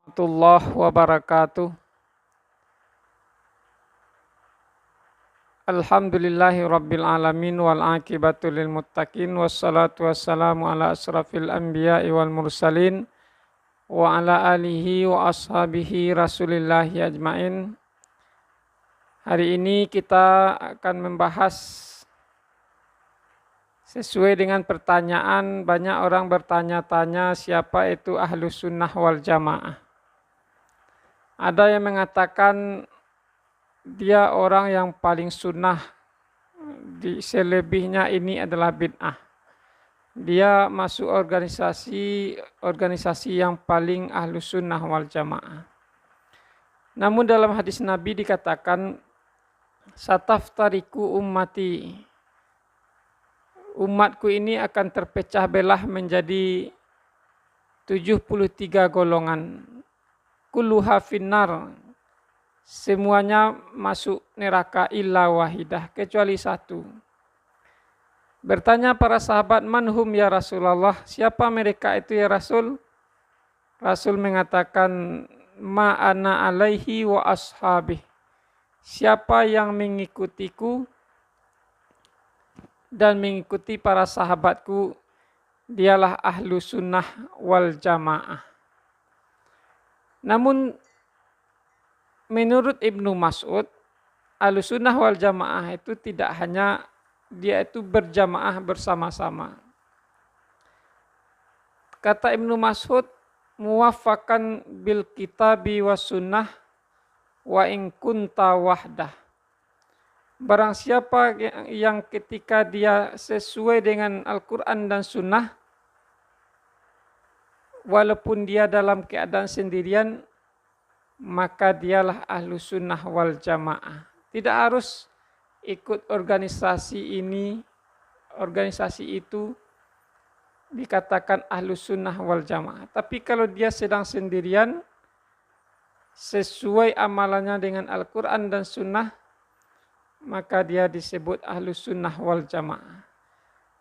Warahmatullahi wabarakatuh. Alhamdulillahi rabbil alamin wal aqibatu lil muttaqin wassalatu wassalamu ala asrafil anbiya'i wal mursalin wa ala alihi wa ashabihi rasulillahi ajmain. Hari ini kita akan membahas sesuai dengan pertanyaan. Banyak orang bertanya-tanya siapa itu ahlus sunnah wal jamaah. Ada yang mengatakan dia orang yang paling sunnah, selebihnya ini adalah bid'ah. Dia masuk organisasi yang paling ahlus sunnah wal jamaah. Namun dalam hadis Nabi dikatakan, sataftariku ummati, umatku ini akan terpecah belah menjadi 73 golongan. Kulluha finnar, semuanya masuk neraka illa wahidah, kecuali satu. Bertanya para sahabat, manhum ya Rasulullah, siapa mereka itu ya Rasul? Rasul mengatakan, ma ana alaihi wa ashabih, siapa yang mengikutiku dan mengikuti para sahabatku, dialah ahlu sunnah wal jamaah. Namun menurut Ibnu Mas'ud, Ahlus Sunnah wal Jamaah itu tidak hanya dia itu berjamaah bersama-sama. Kata Ibnu Mas'ud, muwaffakan bil kitabi was sunnah wa in kunta wahdah. Barang siapa yang ketika dia sesuai dengan Al-Quran dan Sunnah, walaupun dia dalam keadaan sendirian, maka dialah ahlu sunnah wal jamaah. Tidak harus ikut organisasi ini, organisasi itu, dikatakan ahlu sunnah wal jamaah. Tapi kalau dia sedang sendirian, sesuai amalannya dengan Al-Quran dan Sunnah, maka dia disebut ahlu sunnah wal jamaah.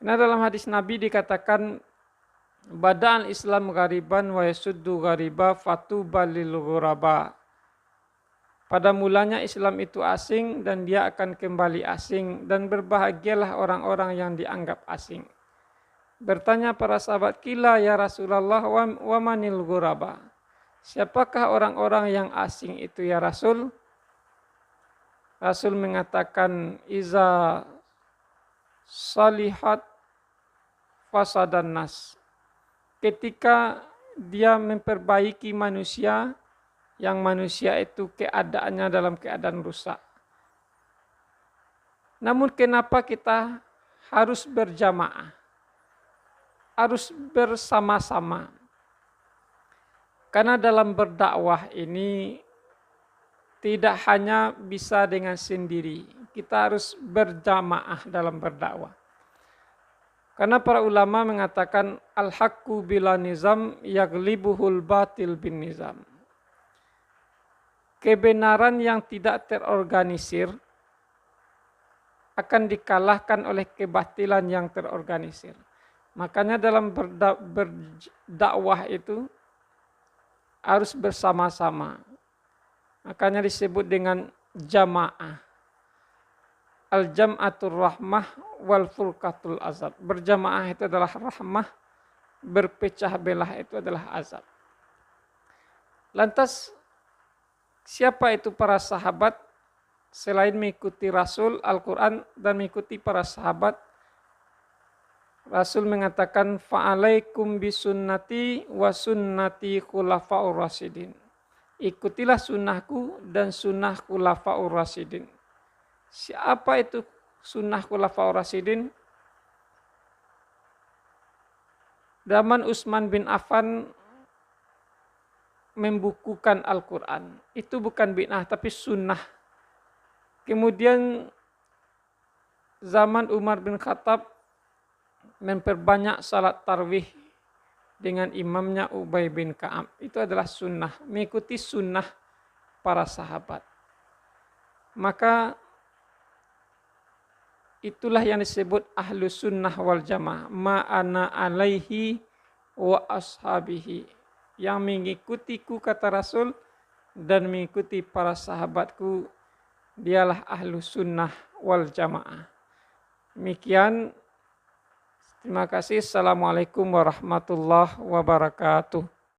Nah, dalam hadis Nabi dikatakan, bada'al Islam ghariban wa yasuddu ghariba fatuba lil ghuraba. Pada mulanya Islam itu asing dan dia akan kembali asing, dan berbahagialah orang-orang yang dianggap asing. Bertanya para sahabat, kila ya Rasulullah wa manil ghuraba, siapakah orang-orang yang asing itu ya Rasul? Rasul mengatakan, iza salihat fasadan nas, ketika dia memperbaiki manusia, yang manusia itu keadaannya dalam keadaan rusak. Namun kenapa kita harus berjamaah? Harus bersama-sama. Karena dalam berdakwah ini tidak hanya bisa dengan sendiri. Kita harus berjamaah dalam berdakwah. Karena para ulama mengatakan al-haqqu bila nizam yaglibuhul batil bin nizam. Kebenaran yang tidak terorganisir akan dikalahkan oleh kebatilan yang terorganisir. Makanya dalam berdakwah itu harus bersama-sama. Makanya disebut dengan jamaah. Al-jam'atul rahmah wal furqatul azab. Berjamaah itu adalah rahmah, berpecah belah itu adalah azab. Lantas siapa itu para sahabat? Selain mengikuti Rasul, Al-Quran dan mengikuti para sahabat, Rasul mengatakan fa'alaikum bisunnati wa sunnati khulafaur rasyidin. Ikutilah sunnahku dan sunnah khulafaur rasyidin. Siapa itu sunnah khulafaur rasyidin? Zaman Utsman bin Affan membukukan Al-Quran. Itu bukan bid'ah tapi sunnah. Kemudian zaman Umar bin Khattab memperbanyak salat tarawih dengan imamnya Ubay bin Ka'ab. Itu adalah sunnah, mengikuti sunnah para sahabat. Maka itulah yang disebut ahlu sunnah wal jamaah. Ma'ana alaihi wa ashabihi. yang mengikutiku kata Rasul dan mengikuti para sahabatku, dialah ahlu sunnah wal jamaah. Demikian, terima kasih. Assalamualaikum warahmatullahi wabarakatuh.